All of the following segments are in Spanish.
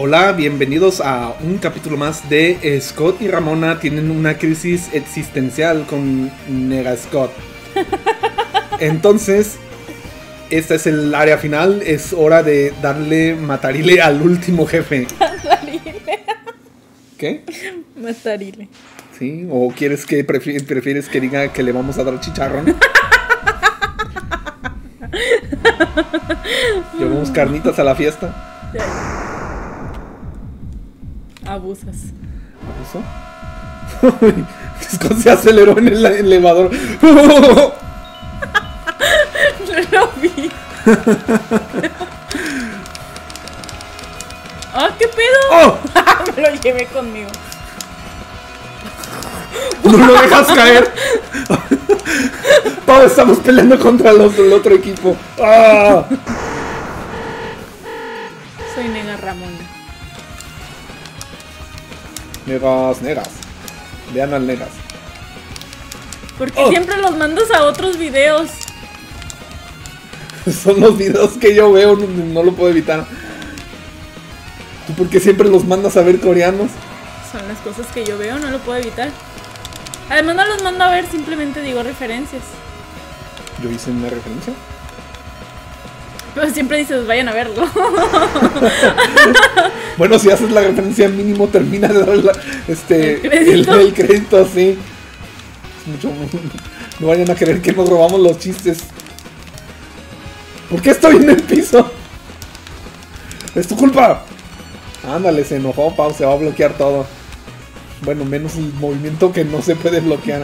Hola, bienvenidos a un capítulo más de Scott y Ramona tienen una crisis existencial con Nega Scott. Entonces, esta es el área final, es hora de darle matarile al último jefe. Matarile. ¿Qué? Matarile. ¿Sí? ¿O quieres que prefieres que diga que le vamos a dar chicharrón? Llevamos carnitas a la fiesta. Abusas. ¿Abuso? Scott se aceleró en el elevador. No lo vi. ¡Ah, qué pedo! ¡Oh! Me lo llevé conmigo. No lo dejas caer. Pau, estamos peleando contra los del otro equipo. ¡Ah! Soy Nega Ramona. Negas. Vean al Negas. Porque siempre los mandas a otros videos. Son los videos que yo veo, no lo puedo evitar. ¿Tú por qué siempre los mandas a ver coreanos? Son las cosas que yo veo, no lo puedo evitar. Además no los mando a ver, simplemente digo referencias. ¿Yo hice una referencia? Pero siempre dices, vayan a verlo. Bueno, si haces la referencia mínimo termina de dar el crédito, sí. Es mucho. No vayan a creer que nos robamos los chistes. ¿Por qué estoy en el piso? Es tu culpa. Ándale, se enojó, Pau, se va a bloquear todo. Bueno, menos el movimiento que no se puede bloquear.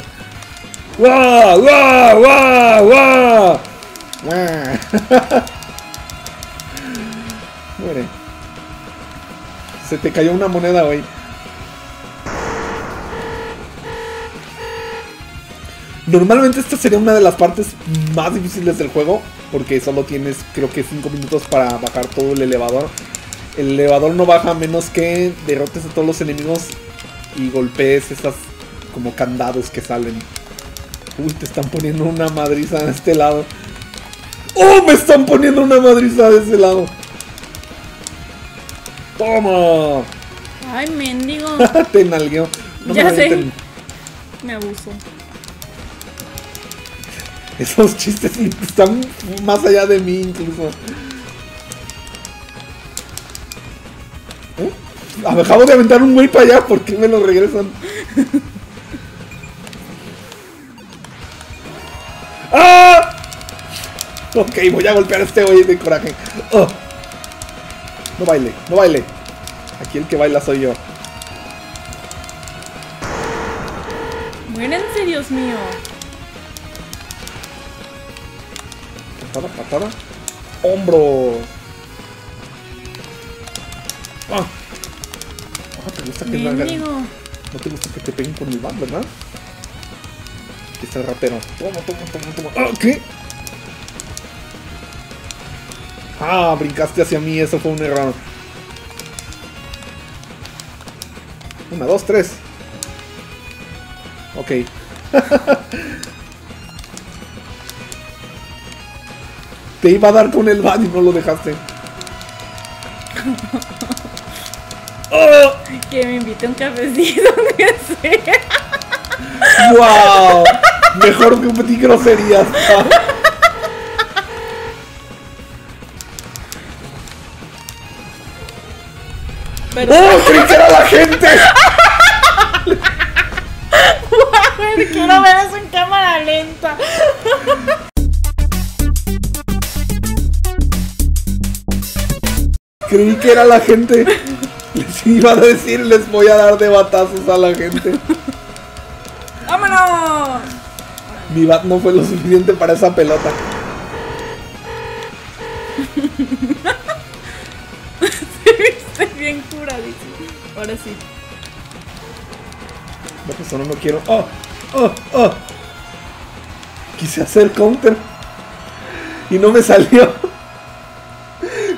¡Guau! ¡Guau! ¡Guau! ¡Guau! Muere. Se te cayó una moneda, güey. Normalmente esta sería una de las partes más difíciles del juego, porque solo tienes, creo que 5 minutos para bajar todo el elevador. El elevador no baja a menos que derrotes a todos los enemigos y golpees esas como candados que salen. Uy, te están poniendo una madriza de este lado. ¡Oh! Me están poniendo una madriza de ese lado. ¡Toma! Ay, mendigo. Te nalgueo. No ya me sé. avienten. Me abuso. Esos chistes están más allá de mí incluso. Acabo de aventar un güey para allá. ¿Por qué me lo regresan? ¡Ah! Ok, voy a golpear a este güey de coraje. Oh. No baile, no baile. Aquí el que baila soy yo. Muérense, Dios mío. Patada. Hombros. Ah. ¿Te gusta que no hagan? No te gusta que te peguen con el bat, ¿verdad? Aquí está el ratero. Toma. ¡Ah! ¿Qué? Ah, brincaste hacia mí, eso fue un error. 1, 2, 3. Ok. Te iba a dar con el bat y no lo dejaste. ¡Oh! Que me invite un cafecito, que sea. ¡Wow! Mejor que un groserías. Pero... ¡Oh! ¡Creí que era la gente! Quiero ver eso en cámara lenta. Creí que era la gente. Les iba a decir, les voy a dar de batazos a la gente. ¡Vámonos! Mi bat no fue lo suficiente para esa pelota. Te viste bien curadísimo. Ahora sí. No, pues ahora no quiero. ¡Oh! Quise hacer counter y no me salió.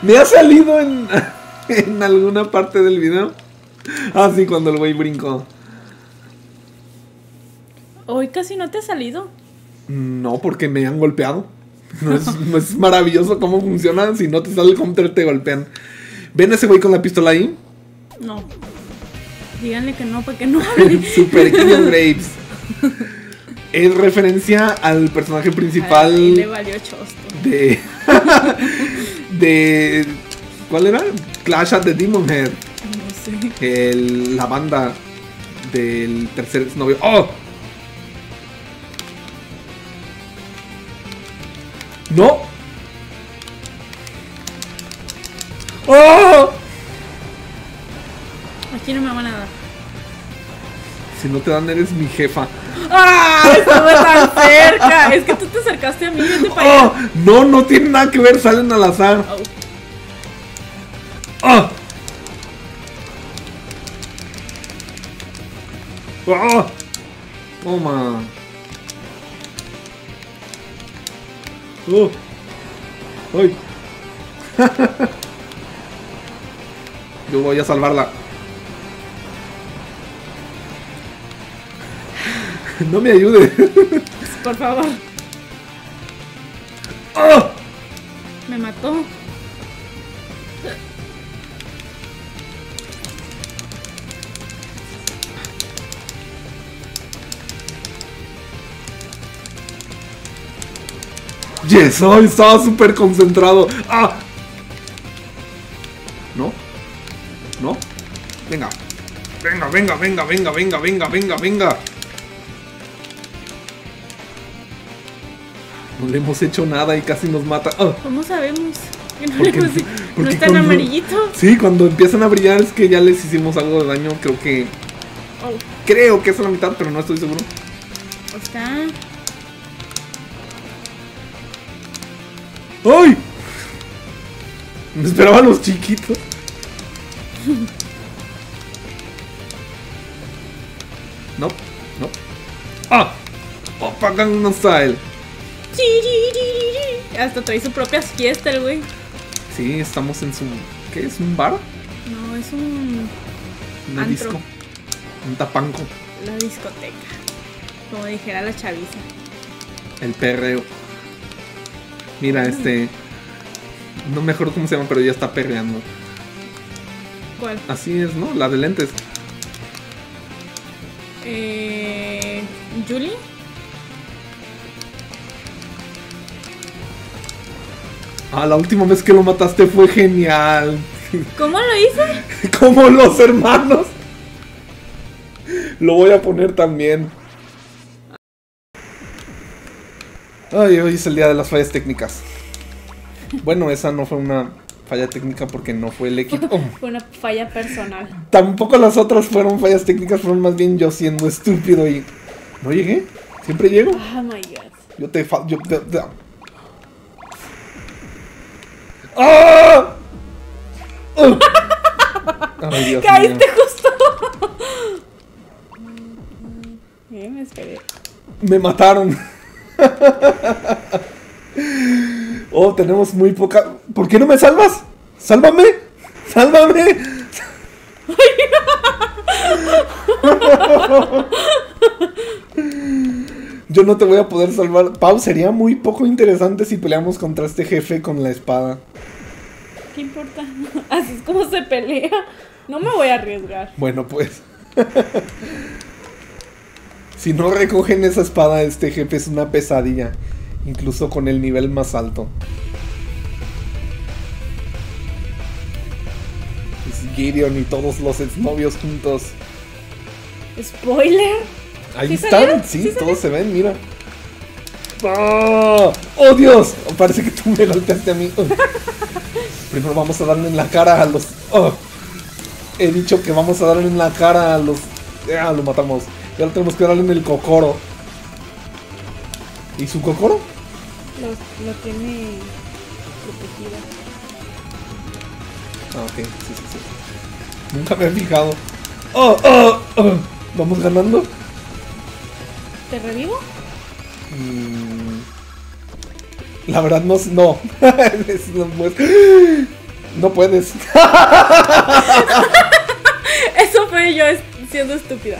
Me ha salido en alguna parte del video. Ah, sí, cuando el güey brincó. Hoy casi no te ha salido. No, porque me han golpeado. No es maravilloso cómo funciona. Si no te sale el counter, te golpean. ¿Ven a ese güey con la pistola ahí? No. Díganle que no, para que no hable. Super Killer Grapes. Es referencia al personaje principal. Ay, le valió chosto. De ¿cuál era? Clash at the Demon Head. No sé. La banda del tercer novio. ¡Oh! ¡No! ¡Oh! Aquí no me van a dar. Si no te dan, eres mi jefa. ¡Ah! Estuve tan cerca. Es que tú te acercaste a mí. Vete para ¡Oh! allá. No, no tiene nada que ver, salen al azar. ¡Oh! ¡Oh! Toma. ¡Oh! ¡Ay! Yo voy a salvarla. No me ayude. Por favor. ¡Oh! Me mató. Yes, oh, estaba súper concentrado. ¡Ah! ¿No? ¿No? Venga. Venga, venga, venga, venga, venga, venga, venga, venga. No le hemos hecho nada y casi nos mata. ¡Ah! ¿Cómo sabemos? Que no, Porque- le porque ¿No está en cuando- amarillito? Sí, cuando empiezan a brillar es que ya les hicimos algo de daño. Creo que es a la mitad, pero no estoy seguro. Está. ¡Ay! Me esperaban los chiquitos. No, no. ¡Ah! Opa Gangnam Style. Hasta trae su propia fiesta el güey. Sí, estamos en su... ¿Qué es? ¿Un bar? No, es un. ¿Un Antro. disco? ¿Un tapanco? La discoteca. Como dijera la chaviza. El perreo. Mira, no me acuerdo cómo se llama, pero ya está perreando. ¿Cuál? Así es, ¿no? La de lentes. ¿Julie? Ah, la última vez que lo mataste fue genial. ¿Cómo lo hice? Como los hermanos. Lo voy a poner también. Ay, hoy es el día de las fallas técnicas. Bueno, esa no fue una falla técnica porque no fue el equipo. Fue una falla personal. Tampoco las otras fueron fallas técnicas, fueron más bien yo siendo estúpido y... ¿No llegué? ¿Siempre llego? Oh my god. Yo te... ¡Ah! Ay, Dios ¡Caíste mío. justo! Me esperé. Me mataron. Oh, tenemos muy poca... ¿Por qué no me salvas? ¡Sálvame! ¡Sálvame! Yo no te voy a poder salvar. Pau, sería muy poco interesante si peleamos contra este jefe con la espada. ¿Qué importa? Así es como se pelea. No me voy a arriesgar. Bueno, pues. Si no recogen esa espada, este jefe es una pesadilla. Incluso con el nivel más alto. Es Gideon y todos los exnovios juntos. ¿Spoiler? Ahí ¿Sí están, salieron? sí, ¿Sí todos se ven, mira. ¡Oh! ¡Oh, Dios! Parece que tú me golpeaste a mí. Primero vamos a darle en la cara a los... ¡Oh! He dicho que vamos a darle en la cara a los... Ah, lo matamos. Y ahora tenemos que darle en el cocoro. ¿Y su cocoro? Lo tiene protegido. Ah, ok, sí, sí, sí. Nunca me he fijado. ¡Oh, oh, oh! ¿Vamos ganando? ¿Te revivo? La verdad no... No. No puedes. Eso fue yo siendo estúpida.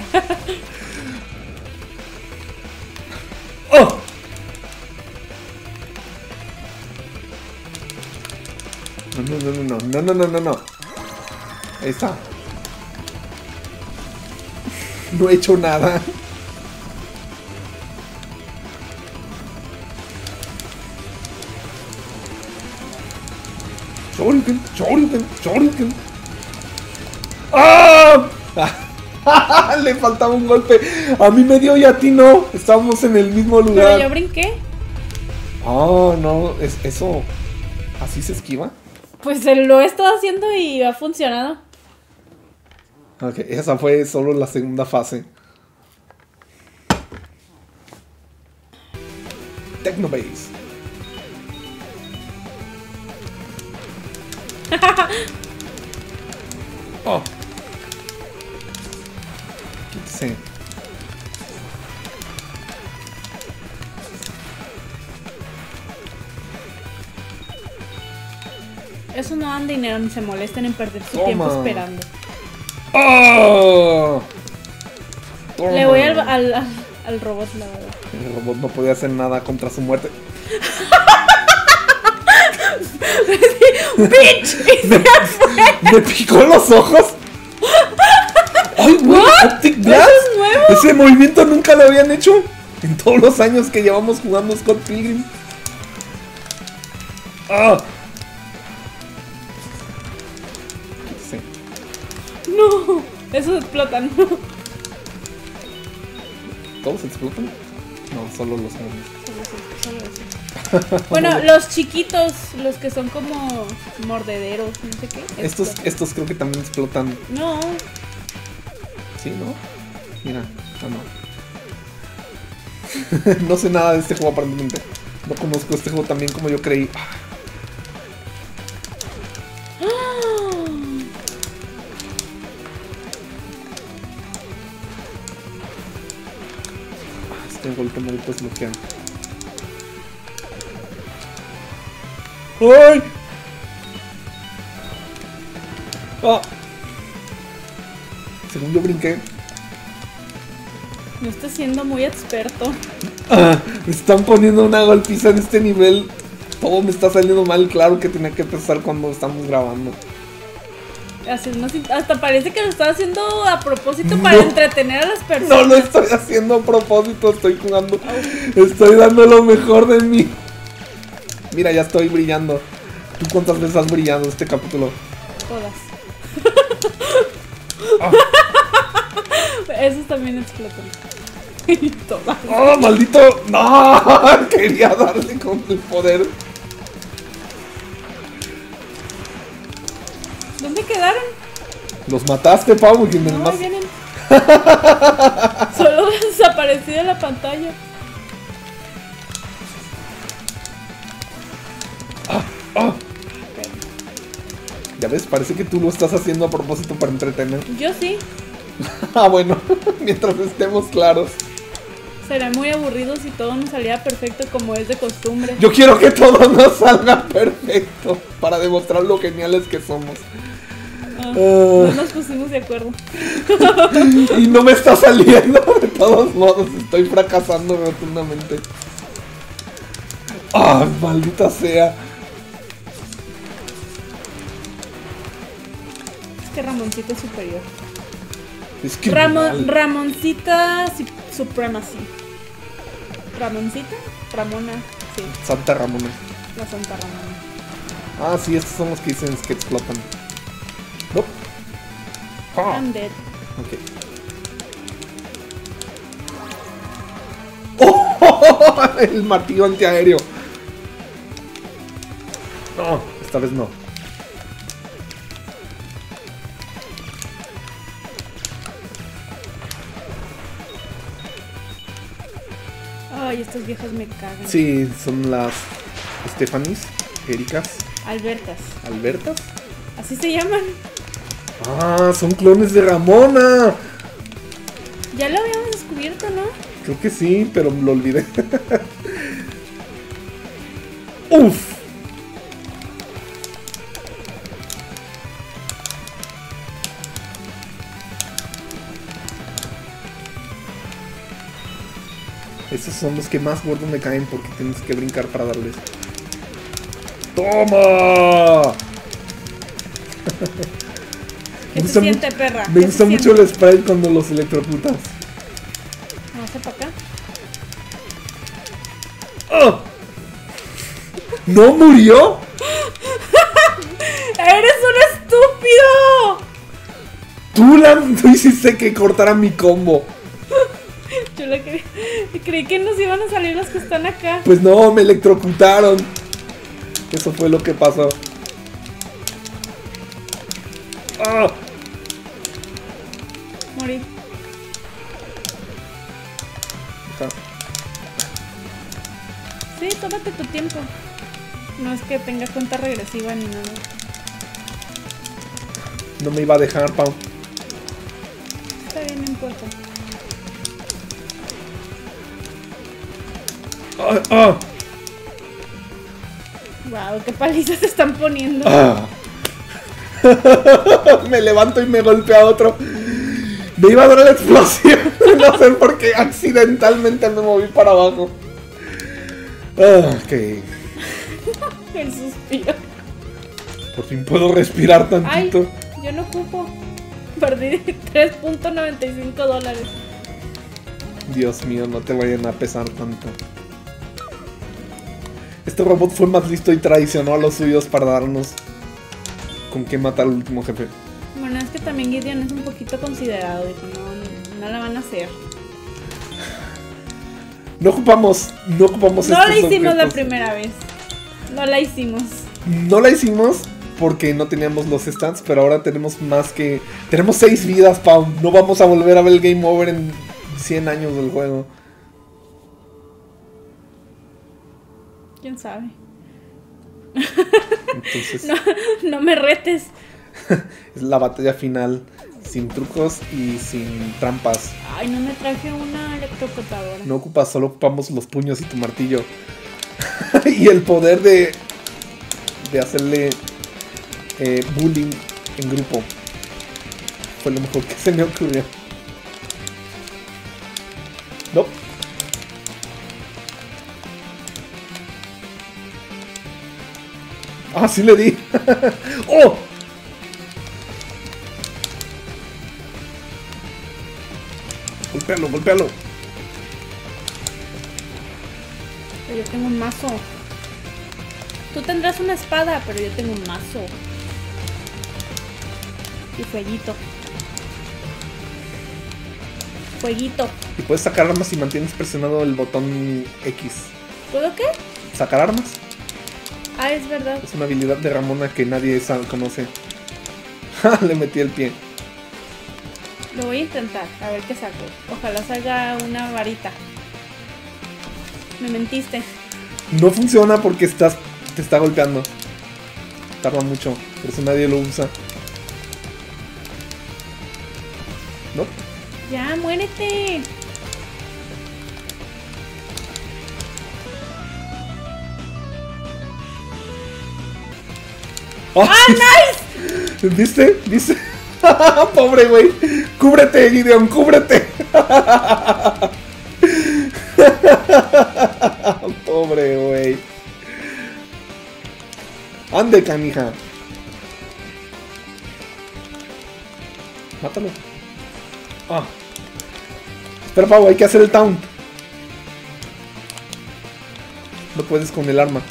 ¡Oh! No. Ahí está. No he hecho nada. Shoryuken, Shoryuken, Shoryuken. ¡Ah! Le faltaba un golpe. A mí me dio y a ti no. Estábamos en el mismo lugar. Pero yo brinqué. Oh, no. Eso. ¿Así se esquiva? Pues lo he estado haciendo y ha funcionado. Ok, esa fue solo la segunda fase. Technobase. Oh. Quítese. Eso no dan dinero ni se molesten en perder su Toma. tiempo esperando. ¡Oh! Toma. Le voy al robot, la verdad. El robot no podía hacer nada contra su muerte. ¡Bitch! Y se fue. ¿Me picó los ojos? ¡Ay, güey! ¡Optic Blast! ¿Eso es nuevo? Ese movimiento nunca lo habían hecho en todos los años que llevamos jugando Scott Pilgrim. ¡Ah! Sí. No, esos explotan. ¿Todos explotan? No, solo los grandes. Solo eso. Bueno, los chiquitos, los que son como mordederos, no sé qué. Estos creo que también explotan. No, ¿Sí, no? Mira, no. No sé nada de este juego aparentemente. No conozco este juego también como yo creí. Este golpe no lo puedes bloquear. ¡Ay! ¡Ah! Según yo brinqué. no estás siendo muy experto. Me están poniendo una golpiza en este nivel. Todo me está saliendo mal. Claro que tenía que empezar cuando estamos grabando. Así es más, hasta parece que lo estás haciendo a propósito para No. entretener a las personas. No lo estoy haciendo a propósito. Estoy jugando. Estoy dando lo mejor de mí. Mira, ya estoy brillando. ¿Tú cuántas veces has brillado este capítulo? Todas. Ah. Esos también explotan. Todas. ¡Oh, maldito! ¡No! Quería darle con el poder. ¿Dónde quedaron? Los mataste, Pau, y me No, más... ahí vienen. Solo desaparecí de la pantalla. ¡Ah! Ya ves, parece que tú lo estás haciendo a propósito para entretener. Yo sí. Ah, bueno, mientras estemos claros. Sería muy aburrido si todo nos saliera perfecto como es de costumbre. Yo quiero que todo nos salga perfecto para demostrar lo geniales que somos. No nos pusimos de acuerdo. Y no me está saliendo, de todos modos, estoy fracasando rotundamente. ¡Ah, maldita sea! Es que Ramoncito es superior. Es que mal. Ramoncita Supremacy. Ramoncita, Ramona, sí, Santa Ramona. la Santa Ramona. Ah, sí, estos son los que dicen que explotan. No. Ah, I'm dead. ok. ¡Oh! El martillo antiaéreo. No, esta vez no. Ay, estas viejas me cagan. Sí, son las Stephanies, Ericas, Albertas. Albertas. Así se llaman. Ah, son clones de Ramona. Ya lo habíamos descubierto, ¿no? Creo que sí, pero lo olvidé. Uf. Esos son los que más gordos me caen porque tienes que brincar para darles. ¡Toma! ¿Qué se siente, perra? Me gusta mucho el sprite cuando los electrocutas. Vamos a para acá. ¡Oh! ¿No murió? ¡Eres un estúpido! Tú hiciste que cortara mi combo. Yo creí que nos iban a salir los que están acá. Pues no, me electrocutaron. Eso fue lo que pasó. ¡Ah! Morí. Sí, tómate tu tiempo. No es que tenga cuenta regresiva ni nada. No me iba a dejar, Pau. Está bien, no importa. ¡Ah! ¡Ah! Wow, qué palizas se están poniendo. ¡Ah! Me levanto y me golpea otro. Me iba a dar la explosión. No sé por qué accidentalmente me moví para abajo. Ok. El suspiro. Por fin puedo respirar tantito. Ay, yo no ocupo. Perdí $3.95. Dios mío, no te vayan a pesar tanto. Este robot fue más listo y traicionó a los suyos para darnos con qué matar al último jefe. Bueno, es que también Gideon es un poquito considerado, dijo, no la van a hacer. No ocupamos No la hicimos objetos. la primera vez. No la hicimos. No la hicimos porque no teníamos los stats, pero ahora tenemos más que... Tenemos 6 vidas, Pau. No vamos a volver a ver el game over en 100 años del juego. ¿Quién sabe? Entonces... No me retes. Es la batalla final, sin trucos y sin trampas. Ay, no me traje una electrocutadora. No ocupas, solo ocupamos los puños y tu martillo. Y el poder de hacerle bullying en grupo. Fue lo mejor que se me ocurrió. No. Ah, sí le di. ¡Oh! Golpéalo, golpéalo. Pero yo tengo un mazo. Tú tendrás una espada, pero yo tengo un mazo. Y fueguito. Fueguito. Y puedes sacar armas si mantienes presionado el botón X. ¿Puedo qué? ¿Sacar armas? Ah, es verdad. Es una habilidad de Ramona que nadie conoce. Le metí el pie. Lo voy a intentar, a ver qué saco. Ojalá salga una varita. Me mentiste. No funciona porque te está golpeando. Tarda mucho, por eso nadie lo usa. ¿No? Ya, muérete. ¡Oh, ¡Ah, sí! ¿Viste? ¿Viste? Pobre güey. Cúbrete, Gideon, cúbrete. Pobre güey. Ande, canija. Mátalo. Ah. Espera, Pau, hay que hacer el taunt. No puedes con el arma.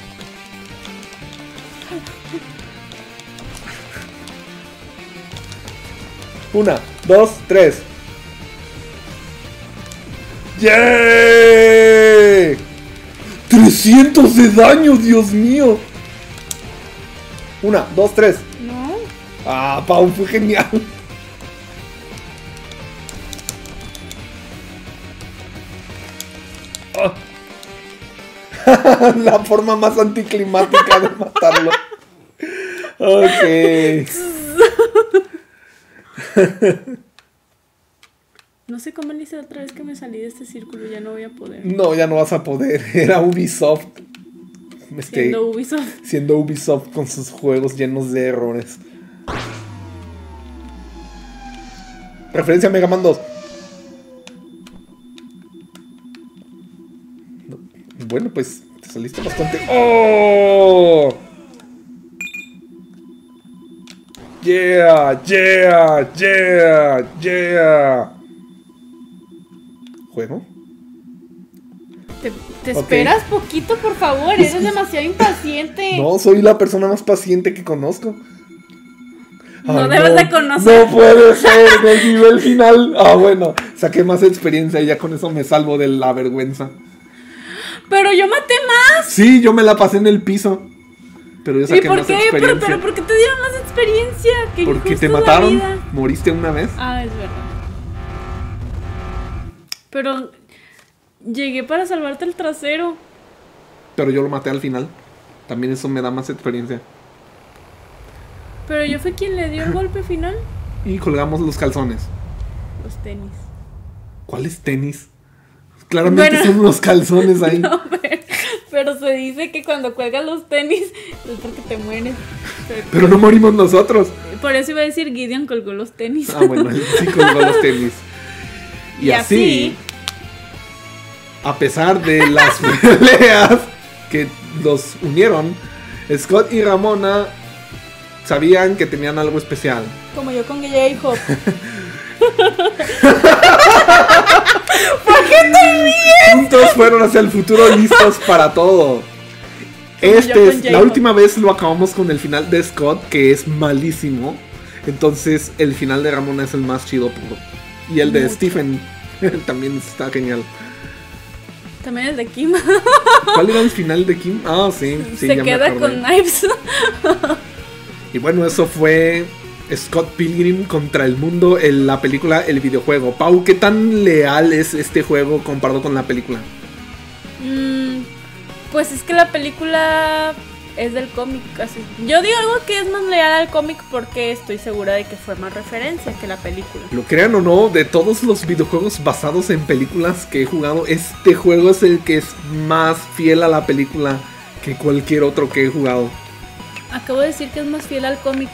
Una, dos, tres. ¡Yeah! 300 de daño, Dios mío. Una, dos, tres. No. Ah, Pau, fue genial. Ah. La forma más anticlimática de matarlo. Ok. No sé cómo le hice otra vez que me salí de este círculo, ya no voy a poder. No, ya no vas a poder. Era Ubisoft. Siendo Ubisoft con sus juegos llenos de errores. Referencia a Mega Man 2. No. Bueno, pues te saliste bastante. ¡Oh! Yeah, yeah, yeah, yeah. ¿Juego? Te Ok. esperas poquito, por favor. Eres demasiado impaciente. No, soy la persona más paciente que conozco. No Ay, debes de conocer. No puede ser, en el nivel final. Ah, bueno, saqué más experiencia y ya con eso me salvo de la vergüenza. Pero yo maté más. Sí, yo me la pasé en el piso. Pero yo ¿Y saqué por más qué? experiencia. ¿Pero por qué te dieron más experiencia? Qué Porque injusto te es la mataron, vida. moriste una vez. Ah, es verdad. Pero llegué para salvarte el trasero. Pero yo lo maté al final. También eso me da más experiencia. Pero yo fui quien le dio el golpe final. Y colgamos los calzones. Los tenis. ¿Cuáles tenis? Claramente Bueno. son los calzones ahí. No, pero se dice que cuando cuelgas los tenis es porque te mueres. Pero no morimos nosotros. Por eso iba a decir Gideon colgó los tenis. Ah, bueno, él sí colgó los tenis. Y así, a pesar de las peleas que los unieron, Scott y Ramona sabían que tenían algo especial. Como yo con J-Hope. Juntos fueron hacia el futuro listos para todo. yo con La J-Hope. última vez lo acabamos con el final de Scott, que es malísimo. Entonces el final de Ramona es el más chido. Y el de Mucho. Stephen también está genial. También el de Kim. ¿Cuál era el final de Kim? Ah, sí, sí, Se ya me queda acordé. con Knives. Y bueno, eso fue Scott Pilgrim contra el mundo, la película, el videojuego. Pau, ¿qué tan leal es este juego comparado con la película? Pues es que la película es del cómic. Así. Yo digo algo que es más leal al cómic porque estoy segura de que fue más referencia que la película. Lo crean o no, de todos los videojuegos basados en películas que he jugado, este juego es el que es más fiel a la película que cualquier otro que he jugado. Acabo de decir que es más fiel al cómic.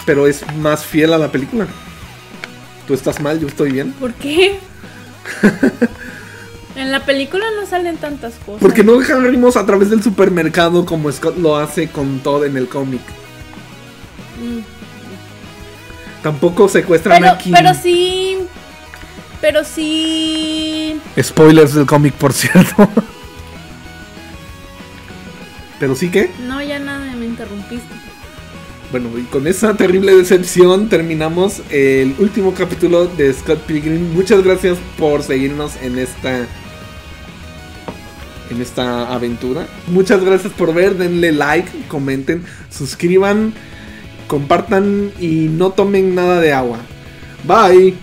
Pero es más fiel a la película. Tú estás mal, yo estoy bien. ¿Por qué? En la película no salen tantas cosas. Porque no dejaremos a través del supermercado como Scott lo hace con Todd en el cómic. Mm. Tampoco secuestran a Kim. Pero sí. Spoilers del cómic, por cierto. ¿Pero sí qué? No, ya nada, me interrumpiste. Bueno, y con esa terrible decepción terminamos el último capítulo de Scott Pilgrim. Muchas gracias por seguirnos en esta aventura. Muchas gracias por ver, denle like, comenten, suscriban, compartan y no tomen nada de agua. Bye.